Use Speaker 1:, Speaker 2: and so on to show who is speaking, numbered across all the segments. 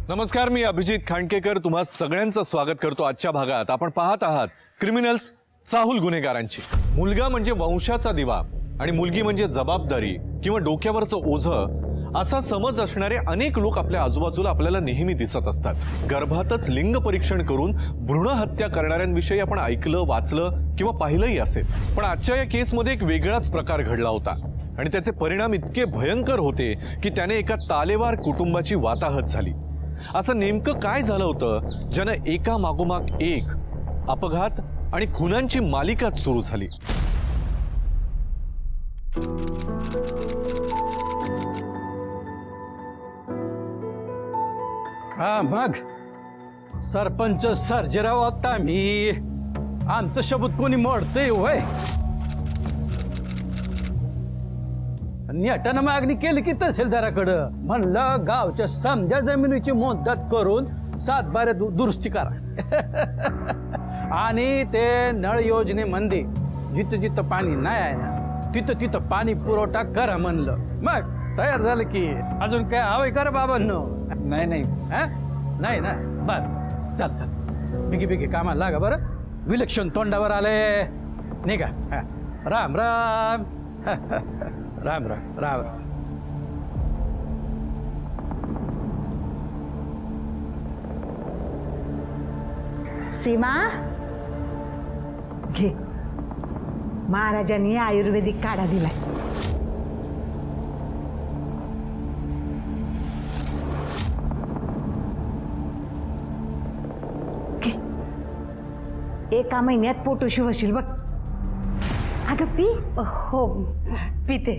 Speaker 1: नमस्कार, मी अभिजित खांडकेकर तुम्हा सगळ्यांचं स्वागत करतो आजच्या भागात। आपण पाहत आहात क्रिमिनल्स, चाहूल गुन्हेगारांची। मुलगा म्हणजे वंशाचा दिवा आणि मुलगी म्हणजे जबाबदारी किंवा डोक्यावरचं ओझं असा समज असणारे अनेक लोक आपल्या आजूबाजूला आपल्याला नेहमी दिसत असतात। गर्भातच लिंग परीक्षण करून भ्रूण हत्या करणाऱ्यांविषयी आपण ऐकलं, वाचलं किंवा पाहिलंही असेल। पण आजच्या या केसमध्ये एक वेगळाच प्रकार घडला होता आणि त्याचे परिणाम इतके भयंकर होते की त्याने एका तालेवार कुटुंबाची वाताहत झाली। असं नेमकं काय झालं होतं ज्यानं एका मागोमाग एक अपघात आणि खुनांची मालिकाच सुरू झाली।
Speaker 2: हा मग सरपंच सर्जेराव, आता मी आमचं शब्द कोणी मोडतंय होय? नेटानं मागणी केली की तहसीलदाराकडं म्हणलं गावच्या समजा जमिनीची मोजदाद करून 7/12 दुरुस्ती करा आणि ते नळ योजनेमध्ये जिथं जिथं पाणी नाही आहे ना तिथं तिथं पाणी पुरवठा करा म्हणलं। मग तयार झालं की अजून काय हवंय करा बाबांनो? नाही नाही हा नाही ना, बर चल चल बिगी बिगी कामाला लागा बरं। विलक्षण तोंडावर आले निघा। राम राम राम राम राम।
Speaker 3: सीमा घे, महाराजांनी आयुर्वेदिक काढा दिलाय। घे, एका महिन्यात पोटोशी होशील बघ। अगं पी।
Speaker 4: हो पिते।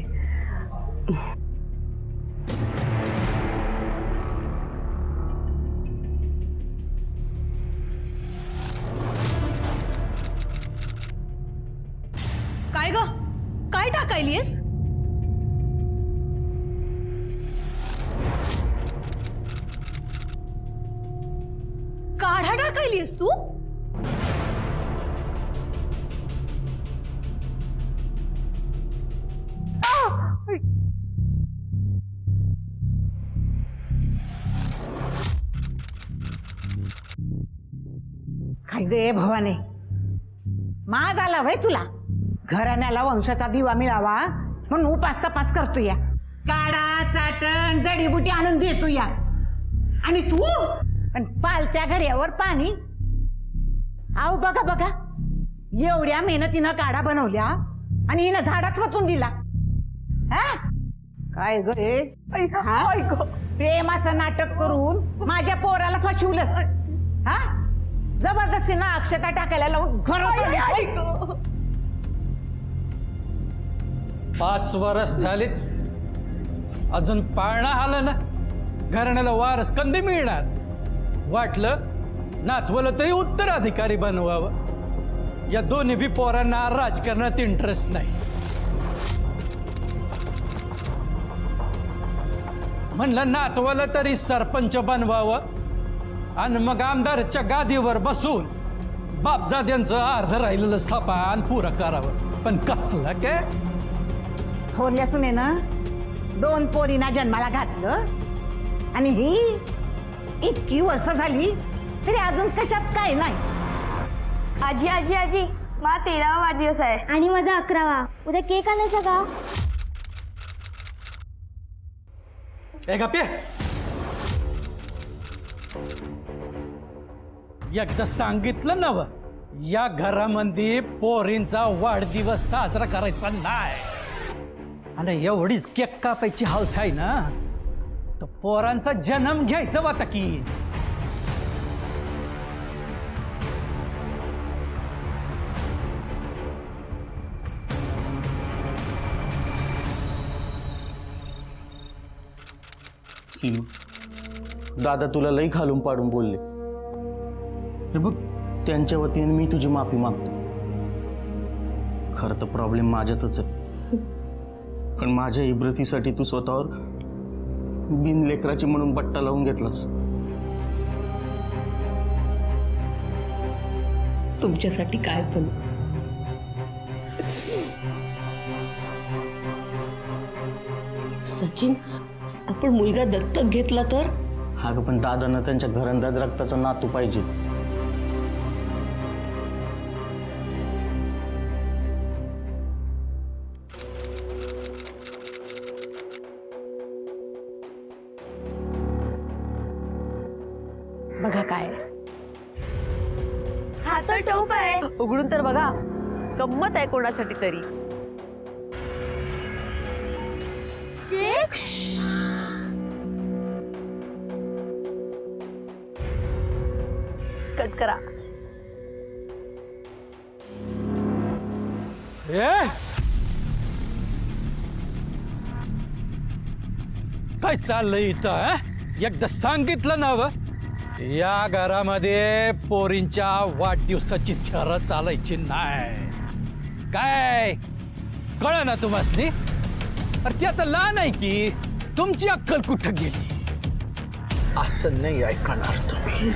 Speaker 4: काय ग, काय टाकायलीस? काढा टाकायलीस तू?
Speaker 3: काय गे भवाने, मा झाला भाई तुला? घराण्याला वंशाचा दिवा मिळावा म्हणून उपास तपास करतो या। काढा, चाटण, जडीबुटी आणून देतो या। आणि तू पण पालत्या घड्यावर पाणी। आव बघा बघा, एवढ्या मेहनतीनं काढा बनवल्या आणि हिनं झाडात वतून दिला। हा काय ग हे? प्रेमाचं नाटक करून माझ्या पोराला फसवलंस। हा जबरदस्तीनं अक्षता टाकायला लावून घरात
Speaker 2: 5 वर्ष झालीत, अजून पाळणा आलं ना, घराण्याला वारस कंदी मिळणार। वाटलं नातवलं तरी उत्तराधिकारी बनवावं। या दोन्ही बी पोरांना राजकारणात इंटरेस्ट नाही। म्हणलं नातवलं तरी सरपंच बनवावं आणि मग आमदारच्या गादीवर बसून बापजाद्यांचं अर्ध राहिलेलं सपान पुरं करावं। पण कसलं काय?
Speaker 3: थोरल्या सुनेनं 2 पोरींना जन्माला घातलं आणि ही इतकी वर्ष झाली तरी अजून कशात काय नाही।
Speaker 4: आजी आजी आजी, माझा 13वा वाढदिवस आहे आणि माझा 11वा। उद्या केक आणायचा का?
Speaker 2: गप्पे, एकदा सांगितलं नव, या घरामध्ये पोरींचा वाढदिवस साजरा करायचा नाही। आणि एवढीच केक कापायची हौस आहे ना, तर पोरांचा जन्म घ्यायचा होता की।
Speaker 5: सीमा, दादा तुला लई घालून पाडून बोलले। हे बघ, त्यांच्या वतीने मी तुझी माफी मागतो। खरं तर प्रॉब्लेम माझ्यातच आहे, पण माझ्या इब्रतीसाठी तू स्वतःवर बिनलेकराची म्हणून बट्टा लावून घेतलास।
Speaker 6: तुमच्यासाठी काय पण। सचिन, आपण मुलगा दत्तक घेतला तर?
Speaker 5: अगं पण दादांना त्यांच्या घरंदाज रक्ताचा नातू पाहिजे.
Speaker 3: बघा काय
Speaker 4: हा तर टोप आहे.
Speaker 6: उघडून तर बघा, गंमत आहे कोणासाठी तरी.
Speaker 4: केक
Speaker 6: कट करा.
Speaker 2: काय चाललंय इथं हा? एकदा सांगितलं ना व, या घरामध्ये पोरींच्या वाढदिवसाची थर चालायची नाही. काय कळ ना तुम्हासनी? अरे ती आता लहान आहे की, तुमची अक्कल कुठं गेली? असं नाही ऐकणार तुम्ही.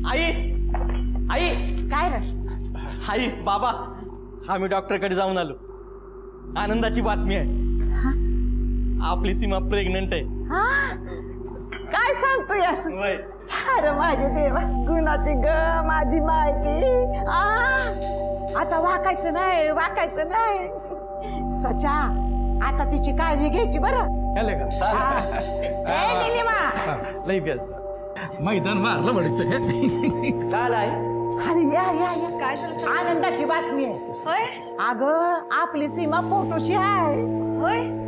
Speaker 5: आई आई
Speaker 3: काय रे?
Speaker 5: आई बाबा, हा मी डॉक्टरकडे जाऊन आलो. आनंदाची बातमी आहे, आपली सीमा प्रेग्नंट आहे.
Speaker 3: हा काय सांगतोय असं?
Speaker 5: वय.
Speaker 3: अरे माझे देवा, गुणाची ग माझी माहिती. आता वाकायचं नाही. सचा, आता तिची काळजी घ्यायची बरं. हा. ए निलिमा,
Speaker 2: लई बेस मैदान मारलं म्हणायचं.
Speaker 5: काल आहे
Speaker 3: अरे या
Speaker 4: काय झालं?
Speaker 3: आनंदाची बातमी आहे.
Speaker 4: होय
Speaker 3: अगं आपली सीमा पोटोशी आहे.
Speaker 4: होय.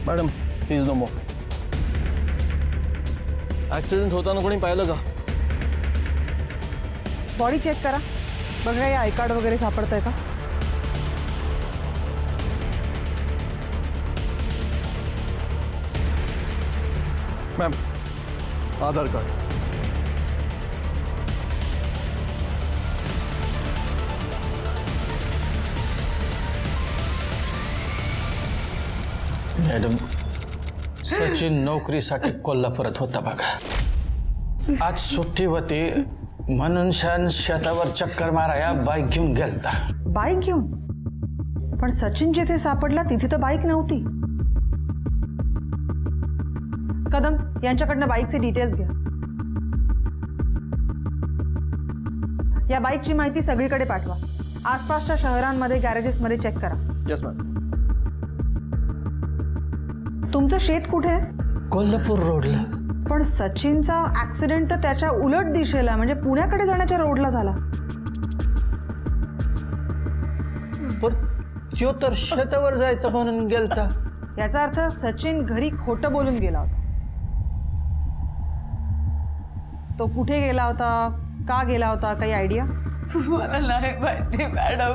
Speaker 5: Madam please no more. Accident होताना कोणी पाहिलं का?
Speaker 7: बॉडी चेक करा, बघा या आय कार्ड वगैरे सापडतंय का?
Speaker 5: मॅम आधार कार्ड.
Speaker 2: मॅडम, सचिन नोकरीसाठी कोल्हापुरात होता बघा. आज सुट्टी होती म्हणून शेतावर चक्कर माराया बाईक घेऊन गेलता.
Speaker 7: बाईक घेऊन? पण सचिन जिथे सापडला तिथे तर बाईक नव्हती. कदम, यांच्याकडनं बाईकचे डिटेल्स घ्या. या बाईकची माहिती सगळीकडे पाठवा. आसपासच्या शहरांमध्ये गॅरेजेसमध्ये चेक करा.
Speaker 5: Yes ma'am.
Speaker 7: तुमचं शेत कुठे आहे?
Speaker 2: कोल्हापूर रोडला.
Speaker 7: पण सचिनचा ऍक्सिडेंट तर त्याच्या उलट दिशेला म्हणजे पुण्याकडे जाण्याच्या रोडला झाला.
Speaker 2: पण तो तर शेतावर जायचं म्हणून गेलता.
Speaker 7: याचा अर्थ सचिन घरी खोटं बोलून गेला होता. तो कुठे गेला होता, का गेला होता, काही आयडिया?
Speaker 6: मला नाही माहिती मॅडम.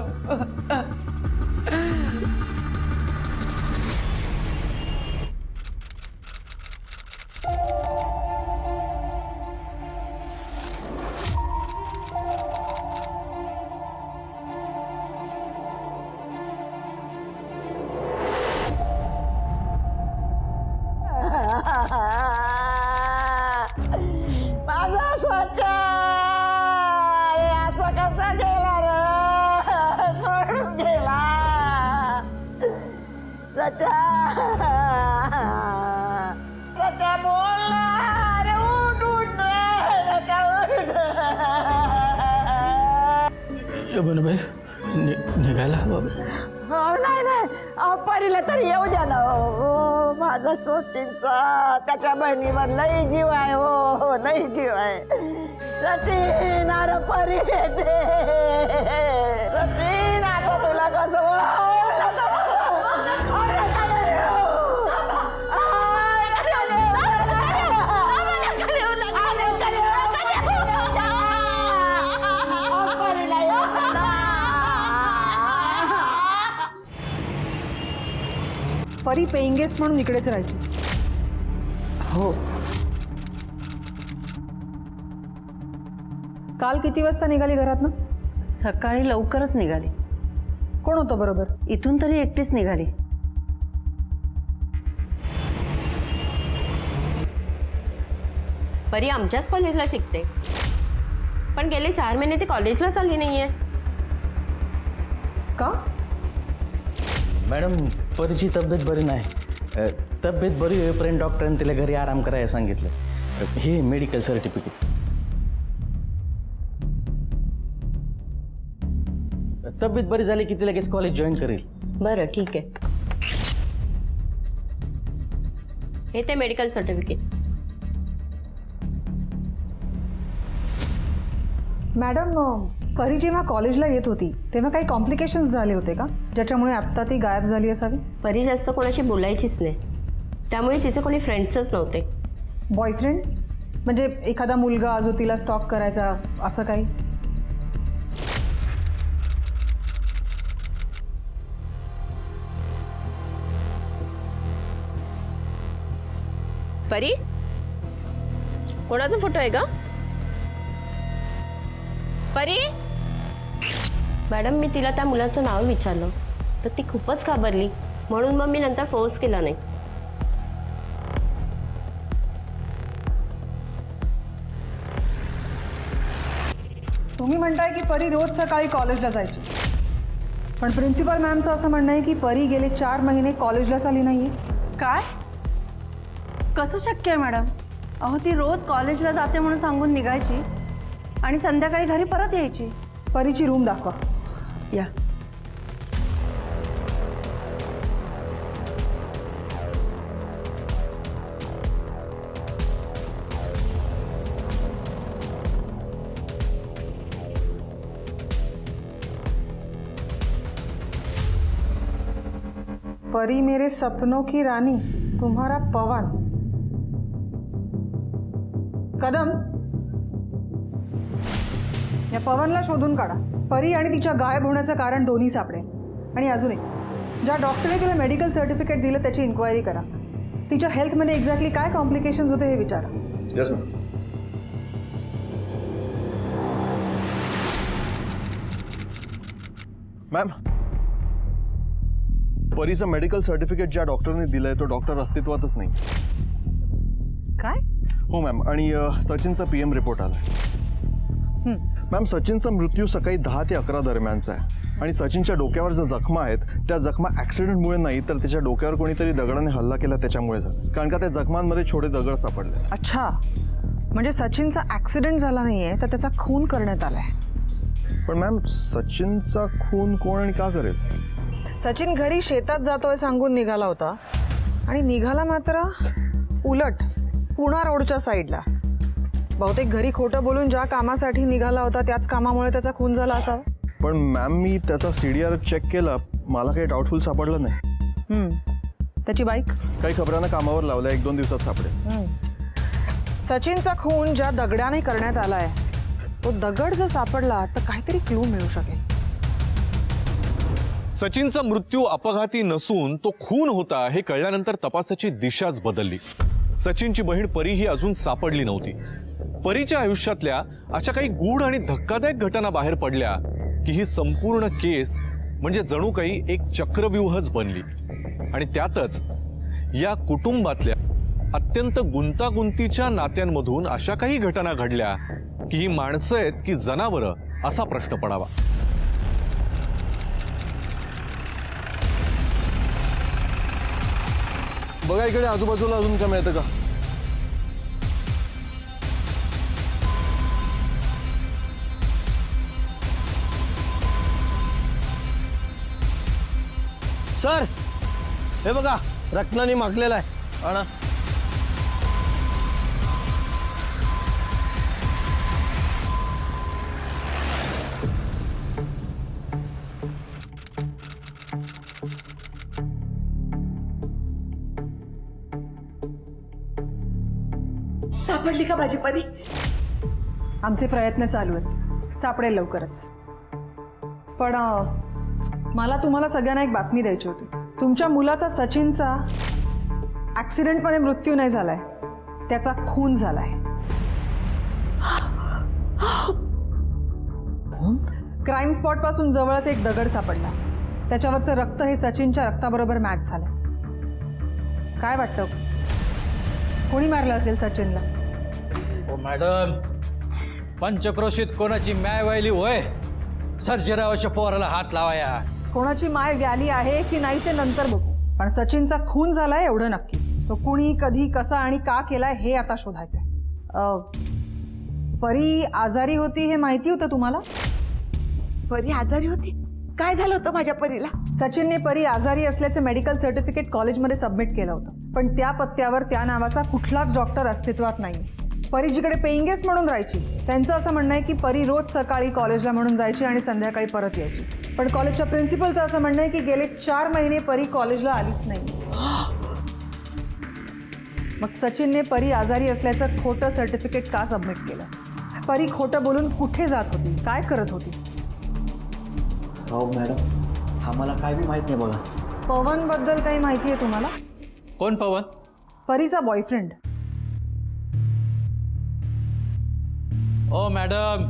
Speaker 3: माझा स्वच्छ असं कसा गेला रे, सोडून गेला. स्वच्छ स्वच्छ बोल ना. अरे उठ उठ रे, स्वच्छ उठ.
Speaker 2: भाई निघायला हवा.
Speaker 3: हो नाही परीला तरी येऊ द्या ना. हो माझा सचिनचा त्याच्या बहिणीवर लई जीव आहे. हो लई जीव आहे. सचिन अरे परी येते. सचिन आता तुला कसं
Speaker 7: परी पेईंग गेस्ट म्हणून इकडेच राहायची.
Speaker 3: हो.
Speaker 7: काल किती वाजता निघाली घरातनं?
Speaker 3: सकाळी लवकरच निघाली.
Speaker 7: कोण होतं बरोबर?
Speaker 3: इथून तरी एकटीच निघाली.
Speaker 8: परी आमच्याच कॉलेजला शिकते, पण गेले 4 महिने ती कॉलेजलाच आली नाहीये.
Speaker 7: का?
Speaker 5: मॅडम परीची तब्येत बरी नाही. तब्येत बरी होईपर्यंत डॉक्टरांनी तिला घरी आराम करायला सांगितलं. हे मेडिकल सर्टिफिकेट. तब्येत बरी झाली की ती लगेच कॉलेज जॉईन करेल.
Speaker 8: बरं ठीक आहे. हे ते मेडिकल सर्टिफिकेट.
Speaker 7: मॅडम, परी जेव्हा कॉलेजला येत होती तेव्हा काही कॉम्प्लिकेशन्स झाले होते का, ज्याच्यामुळे आत्ता ती गायब झाली असावी?
Speaker 8: परी जास्त कोणाशी बोलायचीच नाही, त्यामुळे तिचे कोणी फ्रेंड्सच नव्हते.
Speaker 7: बॉयफ्रेंड म्हणजे एखादा मुलगा जो तिला स्टॉक करायचा असं काही?
Speaker 8: परी, कोणाचा फोटो आहे का? परी. मॅडम, मी तिला त्या मुलाचं नाव विचारलं तर ती खूपच घाबरली, म्हणून मग मी नंतर फोर्स केला नाही.
Speaker 7: तुम्ही म्हणताय की परी रोज सकाळी कॉलेजला जायची, पण प्रिन्सिपल मॅमचं असं म्हणणं आहे की परी गेले 4 महिने कॉलेजलाच आली नाहीये.
Speaker 9: काय? कसं शक्य आहे मॅडम? अहो, ती रोज कॉलेजला जाते म्हणून सांगून निघायची आणि संध्याकाळी घरी परत यायची.
Speaker 7: परीची रूम दाखवा.
Speaker 9: या.
Speaker 7: परी मेरे सपनों की रानी, तुम्हारा पवन. कदम, या पवनला शोधून काढा. परी आणि तिच्या गायब होण्याचं कारण दोन्ही सापडेल. आणि अजून एक, ज्या डॉक्टरने तिला मेडिकल सर्टिफिकेट दिलं त्याची इन्क्वायरी करा. तिच्या हेल्थमध्ये एक्झॅक्टली काय कॉम्प्लिकेशन्स होते हे विचारा.
Speaker 1: Yes ma'am. मॅम, परीचं मेडिकल सर्टिफिकेट ज्या डॉक्टरने दिलंय तो डॉक्टर अस्तित्वातच नाही.
Speaker 9: काय?
Speaker 1: हो मॅम. आणि सचिनचा PM रिपोर्ट आला. मॅम, सचिनचा मृत्यू सकाळी 10 ते 11 दरम्यानचा आहे. आणि सचिनच्या डोक्यावर ज्या जखमा आहेत त्या जखमा ॲक्सिडेंटमुळे नाही तर त्याच्या डोक्यावर कोणीतरी दगडाने हल्ला केला त्याच्यामुळे झाला. कारण का त्या जखमांमध्ये छोटे दगड सापडले.
Speaker 7: अच्छा, म्हणजे सचिनचा ॲक्सिडेंट झाला नाहीये तर त्याचा खून करण्यात आलाय.
Speaker 1: पण मॅम, सचिनचा खून कोण आणि का करेल?
Speaker 7: सचिन घरी शेतात जातोय सांगून निघाला होता आणि निघाला मात्र उलट पुणा रोडच्या साईडला. बहुतेक घरी खोटं बोलून ज्या कामासाठी निघाला होता त्याच कामामुळे त्याचा खून झाला असावा.
Speaker 1: पण मॅम, मी त्याचा CDR चेक केला, मला काही डाऊटफुल सापडलं नाही.
Speaker 7: त्याची बाईक
Speaker 1: काही खबरांना कामावर लावल्या, 1-2 दिवसात सापडेल.
Speaker 7: सचिनचा खून ज्या दगडाने करण्यात आलाय तो दगड जर सापडला तर काहीतरी क्लू मिळू शकेल.
Speaker 1: सचिनचा मृत्यू अपघाती नसून तो खून होता हे कळल्यानंतर तपासाची दिशाच बदलली. सचिनची बहीण परी ही अजून सापडली नव्हती. परीच्या आयुष्यातल्या अशा काही गूढ आणि धक्कादायक घटना बाहेर पडल्या की ही संपूर्ण केस म्हणजे जणू काही एक चक्रव्यूहच बनली. आणि त्यातच या कुटुंबातल्या अत्यंत गुंतागुंतीच्या नात्यांमधून अशा काही घटना घडल्या की ही माणसं आहेत की जनावरं असा प्रश्न पडावा. बघा इकडे आजूबाजूला अजून काय मिळतं का?
Speaker 5: सर, हे बघा, रत्नानी माखलेला आहे. आणा.
Speaker 9: सापडली का माझी परी?
Speaker 7: आमचे प्रयत्न चालू आहेत, सापडेल लवकरच. पण मला तुम्हाला सगळ्यांना एक बातमी द्यायची होती. तुमच्या मुलाचा सचिनचा ऍक्सिडेंटमध्ये मृत्यू नाही झालाय, त्याचा खून झालाय. क्राईम स्पॉट पासून जवळच एक दगड सापडला. त्याच्यावरचं रक्त हे सचिनच्या रक्ताबरोबर मॅच झालंय. काय वाटतं, कोणी मारलं असेल सचिनला?
Speaker 2: ओ मॅडम, पंचक्रोशीत कोणाची मॅय व्हायली होय? सर्जेरावाच्या पोराला हात लावाया.
Speaker 7: कोणाची माय गेली आहे की नाही ते नंतर बघू, पण सचिनचा खून झालाय एवढं नक्की. तो कुणी, कधी, कसा आणि का केलाय हे आता शोधायचंय. परी आजारी होती हे माहिती होतं तुम्हाला?
Speaker 3: परी आजारी होती? काय झालं होतं माझ्या परीला?
Speaker 7: सचिनने परी आजारी असल्याचे मेडिकल सर्टिफिकेट कॉलेजमध्ये सबमिट केलं होतं, पण त्या पत्त्यावर त्या नावाचा कुठलाच डॉक्टर अस्तित्वात नाही. परी जिकडे पेईंग गेस्ट म्हणून राहायची, त्यांचं असं म्हणणं आहे की परी रोज सकाळी कॉलेजला म्हणून जायची आणि संध्याकाळी परत यायची. पण कॉलेजच्या प्रिन्सिपलचं असं म्हणणं आहे की गेले 4 महिने परी कॉलेजला आलीच नाही. मग सचिनने परी आजारी असल्याचं खोटं सर्टिफिकेट का सबमिट केलं? परी खोटं बोलून कुठे जात होती, काय करत होती?
Speaker 5: हो मॅडम, आम्हाला काय बी माहित नाही बघा.
Speaker 7: पवन बद्दल काही माहिती आहे तुम्हाला?
Speaker 2: कोण पवन?
Speaker 7: परीचा बॉयफ्रेंड.
Speaker 2: ओ मॅडम,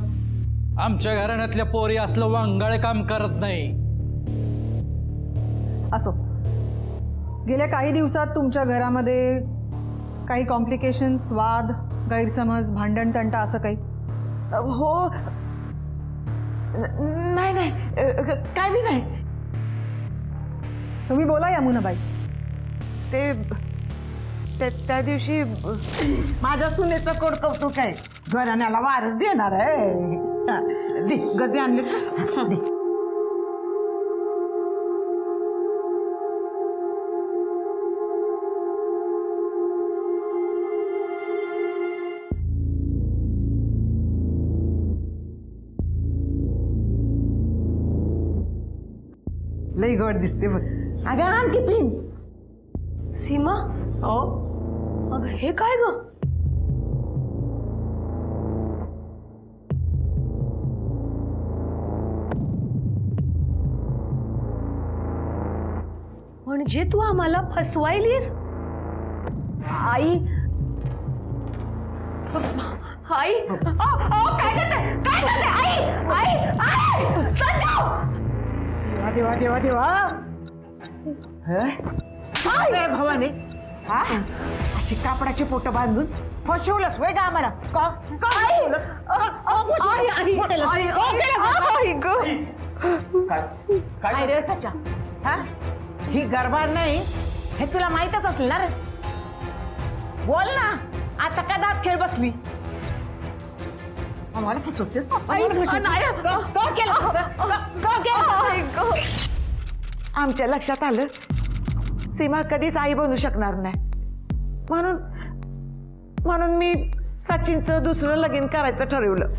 Speaker 2: आमच्या घराण्यातल्या पोरी असलं वांगाळे काम करत नाही.
Speaker 7: असो, गेल्या काही दिवसात तुमच्या घरामध्ये काही कॉम्प्लिकेशन्स, वाद, गैरसमज, भांडण, तंटा असं काही?
Speaker 3: हो, नाही नाही, काय बी नाही.
Speaker 7: तुम्ही बोला यमुनाबाई.
Speaker 3: त्या दिवशी माझ्या सुनेचं कोड कौतुक आहे, घराण्याला वारस देणार आहे. दे गजदी आणलीस ना? दे. लई गोड दिसते बघ. अगं आणखी पिन.
Speaker 9: सीमा,
Speaker 8: हो
Speaker 9: अगं हे काय ग? म्हणजे तू आम्हाला फसवायलीस?
Speaker 8: आई, आई, काय करते? काय करते? आई, आई, आई, संजू!
Speaker 3: देवा देवा देवा देवा. काय भवाने, हा अशी कापडाची पोट बांधून फसवलंस वय का आम्हाला? काय रे सचा, हा ही गरबार नाही हे तुला माहीतच असेल ना रे. बोल ना, आता का दात खेळ बसली? आम्हाला फसवतेस ना? का केलं असं? का केलं? आमच्या लक्षात आलं सीमा कधीच आई बनू शकणार नाही, म्हणून मी सचिनचं दुसरं लगीन करायचं ठरवलं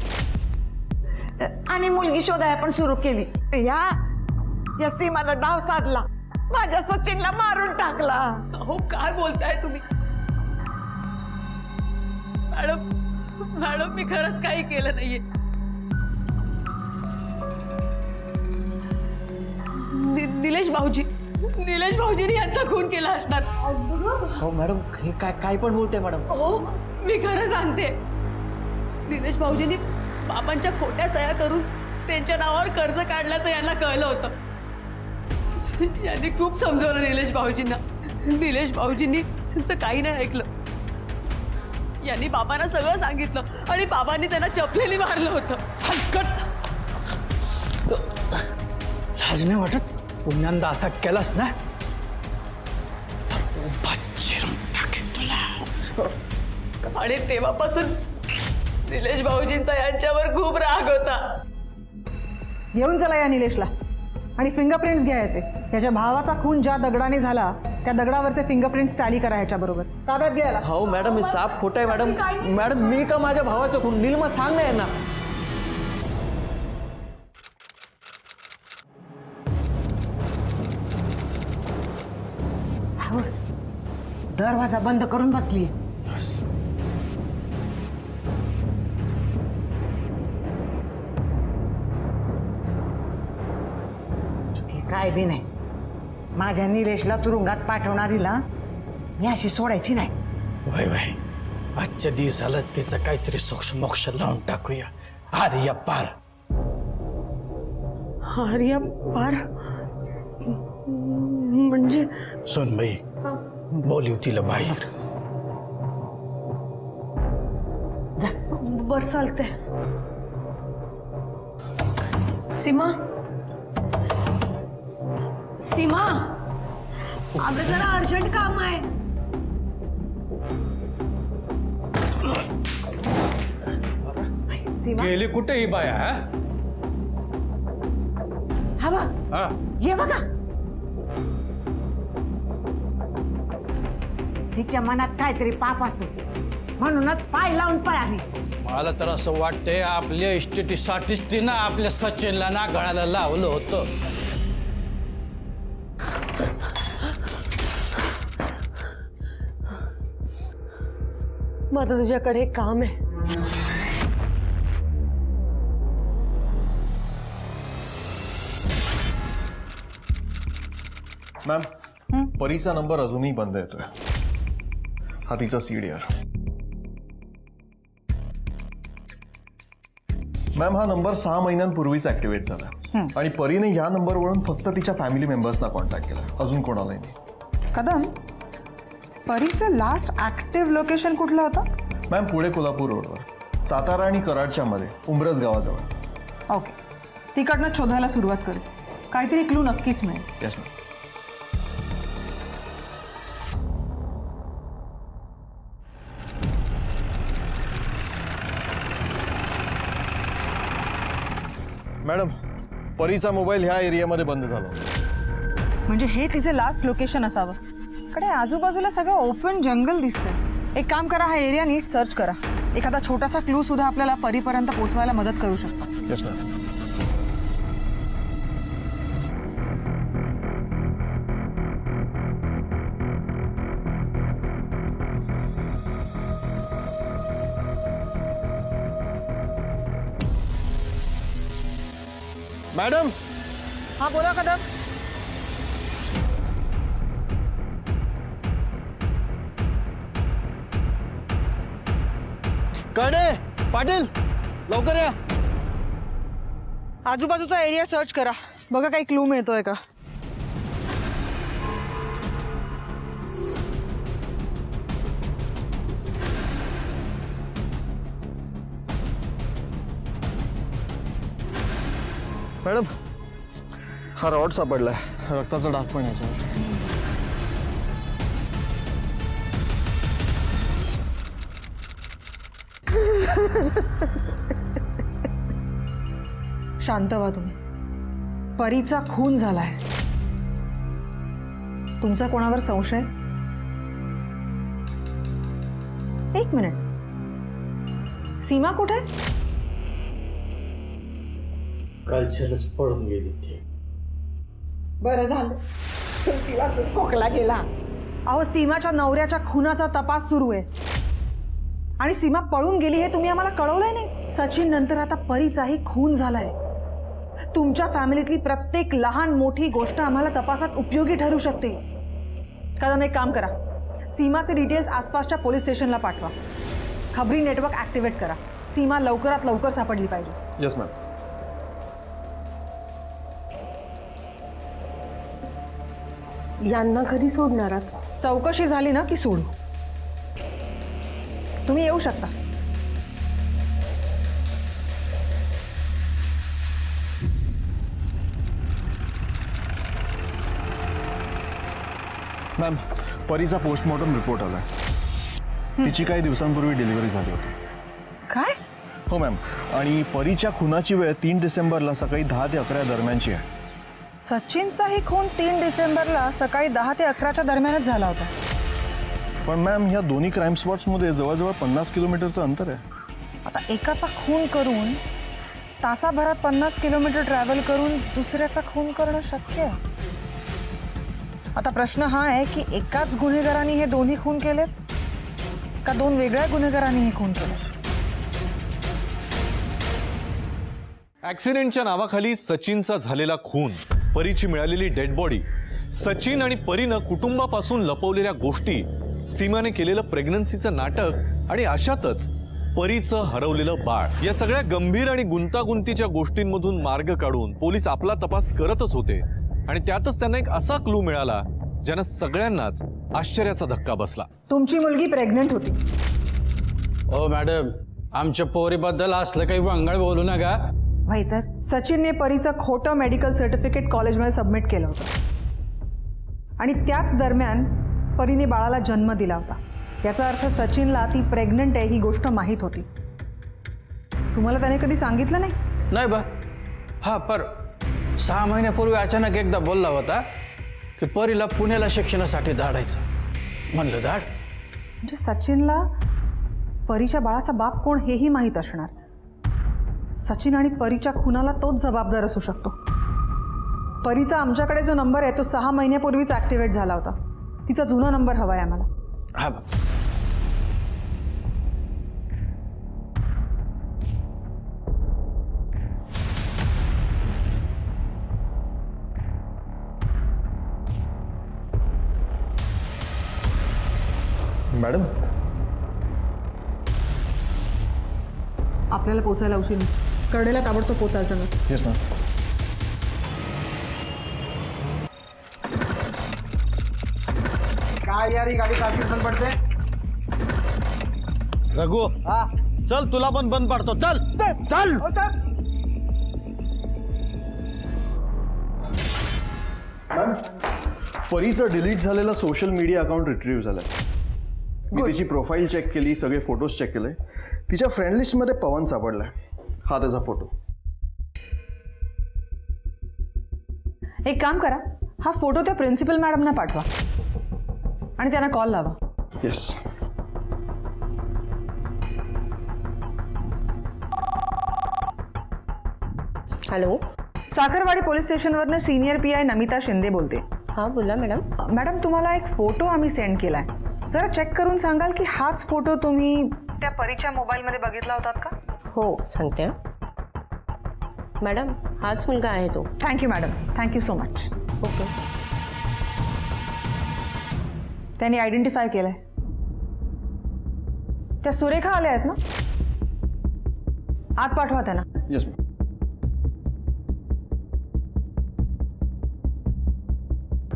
Speaker 3: आणि मुलगी शोधायला पण सुरू केली. या सीमानं डाव साधला, माझ्या सचिनला मारून टाकला.
Speaker 6: हो काय बोलताय तुम्ही? मॅडम, मॅडम मी खरंच काही केलं नाहीये. निलेश भाऊजीने यांचा खून केला असणार.
Speaker 5: हो मॅडम, हे काय पण बोलते मॅडम.
Speaker 6: हो मी खरं सांगते, निलेश भाऊजींनी बाबांच्या खोट्या सह्या करून त्यांच्या नावावर कर्ज काढल्याचं यांना कळलं होतं. यांनी खूप समजवलं निलेश भाऊजींना. निलेश भाऊजींनी त्यांचं काही नाही ऐकलं. यांनी बाबांना सगळं सांगितलं आणि बाबांनी त्यांना चपलेने मारलं होतं.
Speaker 2: हलकट, लाज नाही वाटत? पुण्यांदा असा केलास ना तर उभा चिरून टाकेन तुला.
Speaker 6: आणि तेव्हापासून निलेश भाऊजींचा यांच्यावर खूप राग होता.
Speaker 7: घेऊन चला या निलेशला आणि फिंगरप्रिंट्स घ्यायचे. त्याच्या भावाचा खून ज्या दगडाने झाला त्या दगडावरचे फिंगरप्रिंट्स टॅली करा ह्याच्याबरोबर. ताब्यात घ्यायला.
Speaker 5: हो मॅडम, हे साप खोटं आहे मॅडम. मॅडम मी का माझ्या भावाचं खून? निलमा सांग ना यांना.
Speaker 3: दरवाजा बंद करून बसली. काय बी नाही, माझ्या निलेशला तुरुंगात पाठवणारीला मी अशी सोडायची नाही.
Speaker 2: वय वय, आजच्या दिवसाला तिचा काहीतरी मोक्ष लावून टाकूया. आर्या पार.
Speaker 6: आर्या पार म्हणजे
Speaker 2: सोनबाई, बोलू तिला बाहेर.
Speaker 6: बर चालते. सीमा, सीमा, अगं जरा अर्जंट काम आहे.
Speaker 3: सीमा,
Speaker 2: गेली कुठे ही बाया?
Speaker 3: हा बघ,
Speaker 2: हा?
Speaker 3: ये बघा. तिच्या मनात काहीतरी पाप असेल म्हणूनच पाय लावून पळाली.
Speaker 2: मला तर असं वाटतंय आपल्या इस्टेटीसाठीच तिनं आपल्या सचिनला ना गळाला लावलं होतं.
Speaker 6: माझं तुझ्याकडे एक काम आहे.
Speaker 10: मॅम, परीचा नंबर अजूनही बंद येतोय. हा तिचा CDR. मॅम, हा नंबर 6 महिन्यांपूर्वीच ऍक्टिव्हेट झाला आणि परीने या नंबरवरून फक्त तिच्या फॅमिली मेंबर्सना कॉन्टॅक्ट केला, अजून कोणालाही नाही.
Speaker 7: कदम, परीचं लास्ट ऍक्टिव्ह लोकेशन कुठलं होतं?
Speaker 10: मॅम, पुढे कोल्हापूर रोडवर, सातारा आणि कराडच्या मध्ये, उंब्रज गावाजवळ.
Speaker 7: ओके, तिकडनं शोधायला सुरुवात करू. काहीतरी क्लू नक्कीच मिळेल.
Speaker 10: Yes ma'am. मॅडम, परीचा मोबाईल ह्या एरियामध्ये बंद झाला.
Speaker 7: म्हणजे हे तिचे लास्ट लोकेशन असावं. कडे आजूबाजूला सगळं ओपन जंगल दिसतंय. एक काम करा, हा एरिया नीट सर्च करा. एखादा छोटासा क्लू सुद्धा आपल्याला परीपर्यंत पोहोचवायला मदत करू शकतो.
Speaker 10: Yes ma'am. मॅडम,
Speaker 7: हा बोला कदम.
Speaker 10: कडे पाटील, लवकर या.
Speaker 7: आजूबाजूचा एरिया सर्च करा, बघा काही क्लू मिळतोय का.
Speaker 10: मॅडम, हा रॉड सापडलाय, रक्ताचा डाग पण याच्यावर.
Speaker 7: शांत व्हा तुम्ही. परीचा खून झालाय. तुमचा कोणावर संशय? एक मिनिट, सीमा कुठे?
Speaker 2: कालच्यालाच पळून गेली ती.
Speaker 3: बरं झालं, सुट्टी वाजून खोकला गेला.
Speaker 7: अहो, सीमाच्या नवऱ्याच्या खुनाचा तपास सुरू आहे आणि सीमा पळून गेली हे तुम्ही आम्हाला कळवलंय नाही. सचिन नंतर आता परीचाही खून झालाय. तुमच्या फॅमिलीतली प्रत्येक लहान मोठी गोष्ट आम्हाला तपासात उपयोगी ठरू शकते. कदम, एक काम करा, सीमाचे डिटेल्स आसपासच्या पोलीस स्टेशनला पाठवा. खबरी नेटवर्क ऍक्टिव्हेट करा. सीमा लवकरात लवकर सापडली पाहिजे.
Speaker 10: Yes ma'am.
Speaker 8: यांना कधी सोडणार आहात?
Speaker 7: चौकशी झाली ना की सोडू. तुम्ही येऊ शकता.
Speaker 10: मॅम, परीचा पोस्टमॉर्टम रिपोर्ट आलाय. तिची काही दिवसांपूर्वी डिलिव्हरी झाली होती.
Speaker 7: काय?
Speaker 10: हो मॅम, आणि परीच्या खुनाची वेळ 3 डिसेंबरला सकाळी 10 ते 11 दरम्यानची आहे.
Speaker 7: सचिनचाही खून 3 डिसेंबरला सकाळी 10 ते 11च्या दरम्यानच झाला होता.
Speaker 10: पण मॅम, ह्या दोन्ही क्राईम स्पॉट्समध्ये जवळजवळ 50 किलोमीटरचं अंतर आहे.
Speaker 7: आता एकाचा खून करून तासाभरात 50 किलोमीटर ट्रॅव्हल करून दुसऱ्याचा खून करणं शक्य आहे. आता प्रश्न हा आहे की एकाच गुन्हेगारांनी हे दोन्ही खून केलेत का दोन वेगळ्या गुन्हेगारांनी हे खून केले.
Speaker 1: ऍक्सिडेंटच्या नावाखाली सचिनचा झालेला खून, परीची मिळालेली डेड बॉडी सचिन आणि परीनं कुटुंबापासून लपवलेल्या गोष्टी, सीमाने केलेलं प्रेग्नन्सीचं नाटक आणि अशातच परीचं हरवलेलं बाळ, या सगळ्या गंभीर आणि गुंतागुंतीच्या गोष्टींमधून मार्ग काढून पोलीस आपला तपास करतच होते. आणि त्यातच त्यांना एक असा क्लू मिळाला ज्यानं सगळ्यांनाच आश्चर्याचा धक्का बसला.
Speaker 7: तुमची मुलगी प्रेग्नेंट होती.
Speaker 2: ओ मॅडम, आमच्या पोरीबद्दल असलं काही वांगळ बोलू नका.
Speaker 3: वय तर
Speaker 7: सचिनने परीचं खोटं मेडिकल सर्टिफिकेट कॉलेजमध्ये सबमिट केलं होतं आणि त्याच दरम्यान परीने बाळाला जन्म दिला होता. याचा अर्थ सचिनला ती प्रेग्नंट आहे ही गोष्ट माहीत होती. तुम्हाला त्याने कधी सांगितलं नाही?
Speaker 2: नाही बा. हा, पर 6 महिन्यापूर्वी अचानक एकदा बोलला होता की परीला पुण्याला शिक्षणासाठी धाडायचं. म्हणलं धाड.
Speaker 7: म्हणजे सचिनला परीच्या बाळाचा बाप कोण हेही माहीत असणार. सचिन आणि परीच्या खुनाला तोच जबाबदार असू शकतो. परीचा आमच्याकडे जो नंबर आहे तो 6 महिन्यापूर्वीच ॲक्टिवेट झाला होता. तिचा जुना नंबर हवा आहे आम्हाला.
Speaker 2: हा बा.
Speaker 10: मॅडम,
Speaker 7: आपल्याला पोचायला उशीर नाही. कडेला ताबडतोब पोचायचं ना.
Speaker 10: Yes ma'am.
Speaker 2: काय यार, ही गाडी ट्रॅफिक बंद पडते. रघु, हा चल, तुला पण बंद पडतो. चल चल.
Speaker 10: परीचं डिलीट झालेलं सोशल मीडिया अकाउंट रिट्रीव्ह झालंय. मी तिची प्रोफाईल चेक केली, सगळे फोटोज चेक केले. तिच्या फ्रेंड लिस्टमध्ये पवन सापडलाय. हा त्याचा फोटो.
Speaker 7: एक काम करा, हा फोटो त्या प्रिन्सिपल मॅडमना पाठवा आणि त्यांना कॉल लावा.
Speaker 10: येस.
Speaker 8: हॅलो.
Speaker 7: साखरवाडी पोलीस स्टेशनवरनं सिनियर PI नमिता शिंदे बोलते.
Speaker 8: हां बोला मॅडम.
Speaker 7: मॅडम, तुम्हाला एक फोटो आम्ही सेंड केलाय. जरा चेक करून सांगाल की हाच फोटो तुम्ही त्या परीच्या मोबाईलमध्ये बघितला होतात का?
Speaker 8: हो सांगते. मॅडम, हाच मुलगा आहे तो.
Speaker 7: Thank you madam, thank you so much.
Speaker 8: Okay.
Speaker 7: त्यांनी आयडेंटिफाय केलंय. त्या सुरेखा आल्या आहेत ना? आत पाठवा त्यांना.
Speaker 10: Yes ma'am.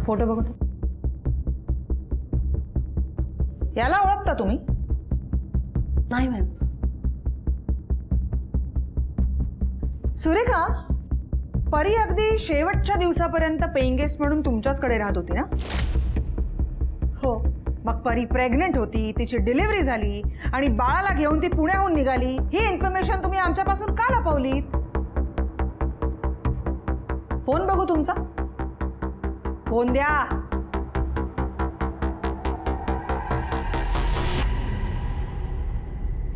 Speaker 7: फोटो बघतो. याला ओळखता तुम्ही?
Speaker 8: नाही मॅम.
Speaker 7: सुरेखा, परी अगदी शेवटच्या दिवसापर्यंत पेइंग गेस्ट म्हणून तुमच्याचकडे राहत होती ना?
Speaker 8: हो.
Speaker 7: मग परी प्रेग्नेंट होती, तिची डिलिव्हरी झाली आणि बाळाला घेऊन ती पुण्याहून निघाली. ही इन्फॉर्मेशन तुम्ही आमच्यापासून का लपवलीत? फोन बघू तुमचा. फोन द्या.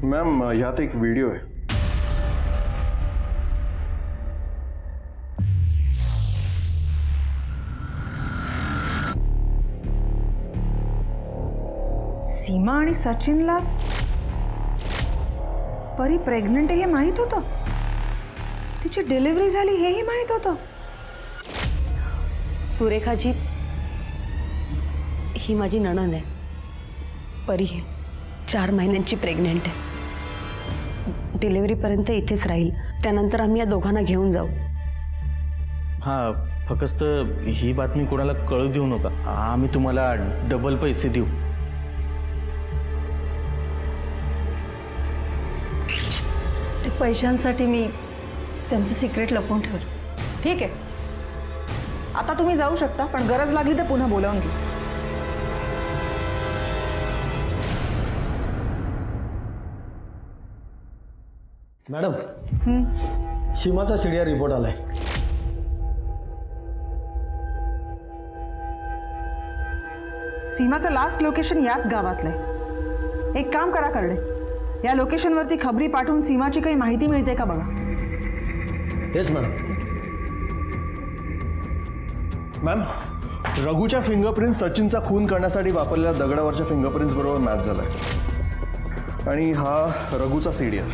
Speaker 10: मॅम, ह्यात एक व्हिडिओ आहे.
Speaker 7: सीमा आणि सचिनला परी प्रेग्नंट आहे हे माहित होतं. तिची डिलिव्हरी झाली हेही माहित होतं.
Speaker 11: सुरेखाजी, ही माझी नणंद आहे परी. 4 महिन्यांची प्रेग्नेंट आहे. डिलिव्हरीपर्यंत इथेच राहील. त्यानंतर आम्ही या दोघांना घेऊन जाऊ.
Speaker 5: हां, फक्त ही बातमी कोणाला कळू देऊ नका. आम्ही तुम्हाला डबल पैसे देऊ.
Speaker 9: पैशांसाठी मी त्यांचं सिक्रेट लपवून ठेवलं.
Speaker 7: ठीक आहे, आता तुम्ही जाऊ शकता, पण गरज लागली तर पुन्हा बोलावून घे.
Speaker 12: मॅडम, सीमाचा CDR रिपोर्ट आलाय.
Speaker 7: सीमाचं लास्ट लोकेशन याच गावातलंय. एक काम करा करडे, या लोकेशनवरती खबरी पाठवून सीमाची काही माहिती मिळते का बघा.
Speaker 12: Yes madam.
Speaker 10: मॅम, रघुच्या फिंगरप्रिंट्स सचिनचा खून करण्यासाठी वापरलेल्या दगडावरच्या फिंगरप्रिंट्स बरोबर मॅच झालाय. आणि हा रघुचा CDR.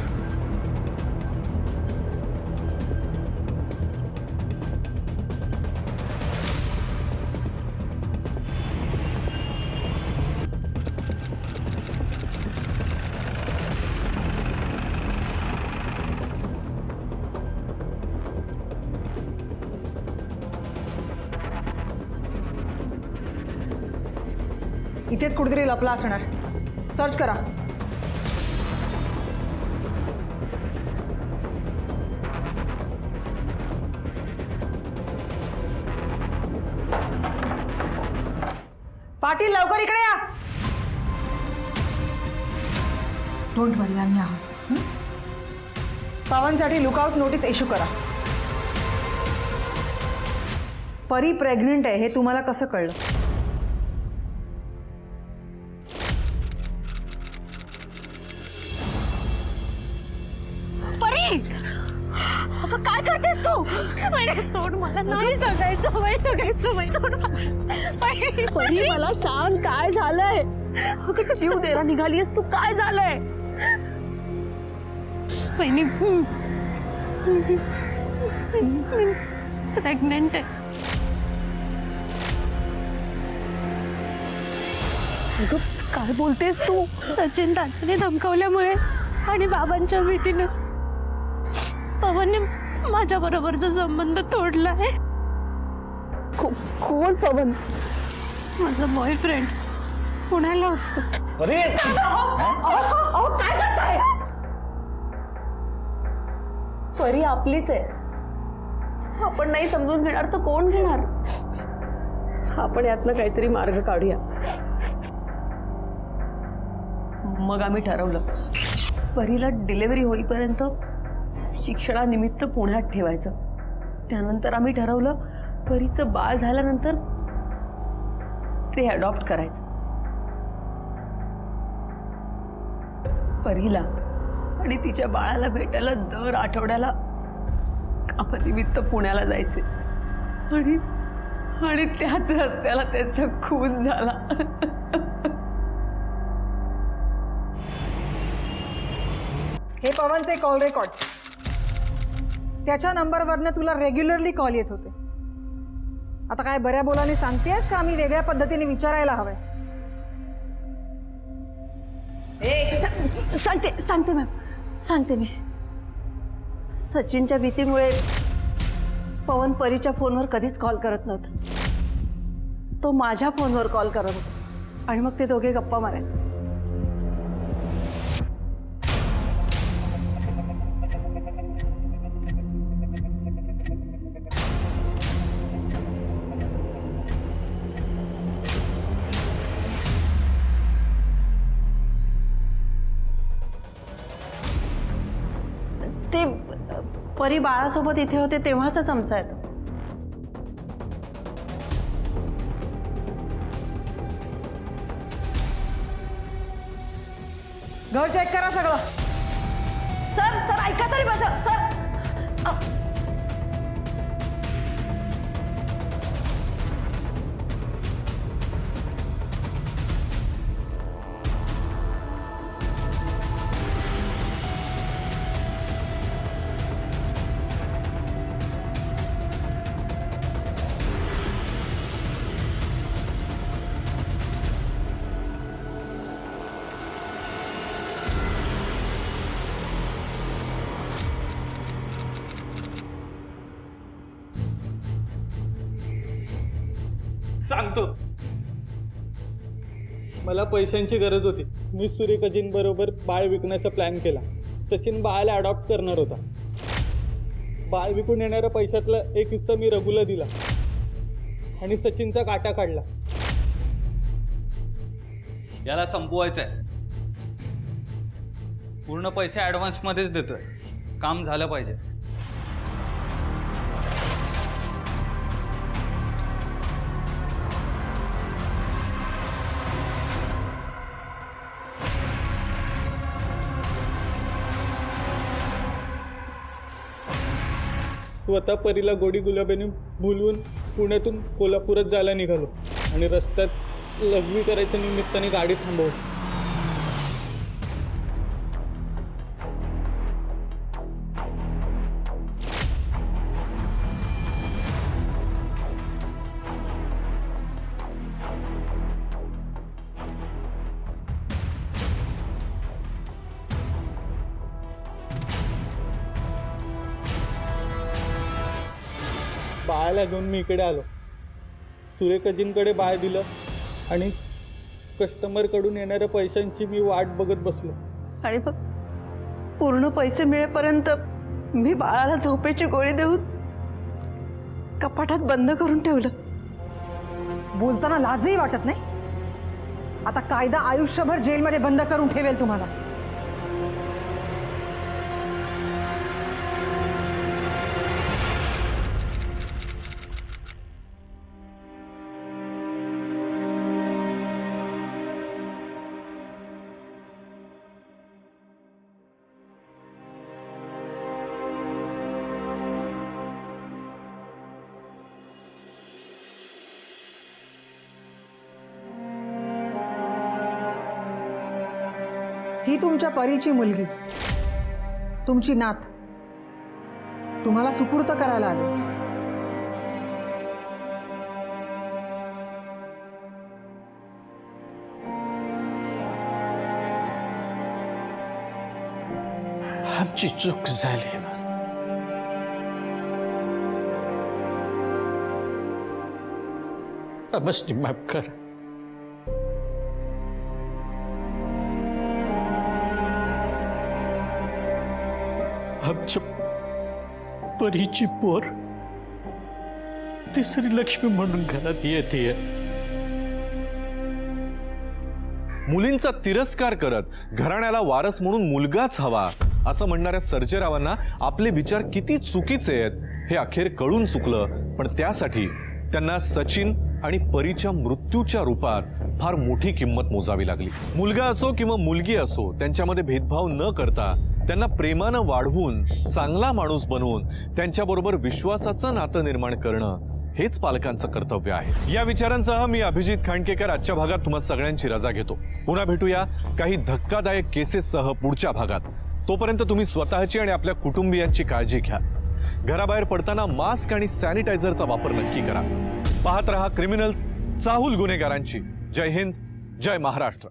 Speaker 7: इथेच कुठेतरी लपला असणार. सर्च करा. पाटील लवकर इकडे या. डोंट वरी, आम्ही आहोत. पवनसाठी लुकआउट नोटीस इश्यू करा. परी प्रेग्नेंट आहे हे तुम्हाला कसं कळलं?
Speaker 4: परी, अगं काय करतेस तू? परी सोड, मला नाही सांगायचं. सोड परी, मला सांग काय झालंय. अगं जीव द्यायला निघालीस तू, काय झालंय? प्रेग्नेंट आहे. अगं काय बोलतेस तू? सचिन दादाने धमकावल्यामुळे आणि बाबांच्या भीतीने पवनने माझ्या बरोबरचा संबंध तोडलाय. कोण पवन? माझा बॉयफ्रेंड. पुण्याला असतो.
Speaker 5: अरे
Speaker 4: काय करताय? परी आपलीच आहे. आपण नाही समजून घेणार तर कोण घेणार? आपण यातनं काहीतरी मार्ग काढूया. मग आम्ही ठरवलं परीला डिलिव्हरी होईपर्यंत शिक्षणानिमित्त पुण्यात ठेवायचं. त्यानंतर आम्ही ठरवलं परीचं बाळ झाल्यानंतर ते अडॉप्ट करायचं. परीला आणि तिच्या बाळाला भेटायला दर आठवड्याला कामानिमित्त पुण्याला जायचे. आणि त्याच रस्त्याला त्याचा खून झाला.
Speaker 7: हे पवनचे कॉल रेकॉर्ड्स. त्याच्या नंबरवरनं तुला रेग्युलरली कॉल येत होते. आता काय बऱ्या बोलाने सांगतेस का आम्ही वेगळ्या पद्धतीने विचारायला हवंय?
Speaker 9: सांगते मॅम, सांगते मी. सचिनच्या भीतीमुळे पवन परीच्या फोनवर कधीच कॉल करत नव्हता. तो माझ्या फोनवर कॉल करत होता आणि मग ते दोघे गप्पा मारायचे. ते परी बाळासोबत इथे होते तेव्हाचा चमचा आहे तो.
Speaker 7: घर चेक करा सगळं.
Speaker 9: सर ऐका तरी माझं. सर
Speaker 13: सांगतो. मला पैशांची गरज होती. मी सूर्यकाजींबरोबर बाळ विकण्याचा प्लॅन केला. सचिन बाळाला अडॉप्ट करणार होता. बाळ विकून येणाऱ्या पैशातला एक हिस्सा मी रघुला दिला आणि सचिनचा काटा काढला.
Speaker 14: याला संपवायचंय. पूर्ण पैसे ॲडव्हान्समध्येच देतोय. काम झालं पाहिजे.
Speaker 13: स्वतः परीला गोडी गुलाबीने बोलवून पुण्यातून कोल्हापुरात जायला निघालो आणि रस्त्यात लघवी करायच्या निमित्ताने गाडी थांबवली. बाळाला घेऊन मी इकडे आलो. सुरेखजींकडे बाळ दिलं आणि कस्टमरकडून येणाऱ्या पैशांची मी वाट बघत बसलो.
Speaker 9: आणि मग पूर्ण पैसे मिळेपर्यंत मी बाळाला झोपेची गोळी देऊन कपाटात बंद करून ठेवलं.
Speaker 7: बोलताना लाजही वाटत नाही. आता कायदा आयुष्यभर जेलमध्ये बंद करून ठेवेल तुम्हाला. ही तुमच्या परीची मुलगी, तुमची नात, तुम्हाला सुपूर्त करायला आले.
Speaker 2: आमची चूक झाली. आम्हाला माफ कर. आमच्या परीची पोर तिसरी लक्ष्मी म्हणून घरात येते.
Speaker 1: मुलींचा तिरस्कार करत घराण्याला वारस म्हणून मुलगाच हवा असं म्हणणाऱ्या सर्जेरावांना आपले विचार किती चुकीचे आहेत हे अखेर कळून चुकलं. पण त्यासाठी त्यांना सचिन आणि परीच्या मृत्यूच्या रूपात फार मोठी किंमत मोजावी लागली. मुलगा असो किंवा मुलगी असो, त्यांच्यामध्ये भेदभाव न करता त्यांना प्रेमानं वाढवून चांगला माणूस बनवून त्यांच्याबरोबर विश्वासाचं नातं निर्माण करणं हेच पालकांचं कर्तव्य आहे. या विचारांसह मी अभिजित खांडकेकर आजच्या भागात तुम्हा सगळ्यांची रजा घेतो. पुन्हा भेटूया काही धक्कादायक केसेससह पुढच्या भागात. तोपर्यंत तुम्ही स्वतःची आणि आपल्या कुटुंबियांची काळजी घ्या. घराबाहेर पडताना मास्क आणि सॅनिटायझरचा वापर नक्की करा. पाहत रहा क्रिमिनल्स, चाहूल गुन्हेगारांची. जय हिंद, जय महाराष्ट्र.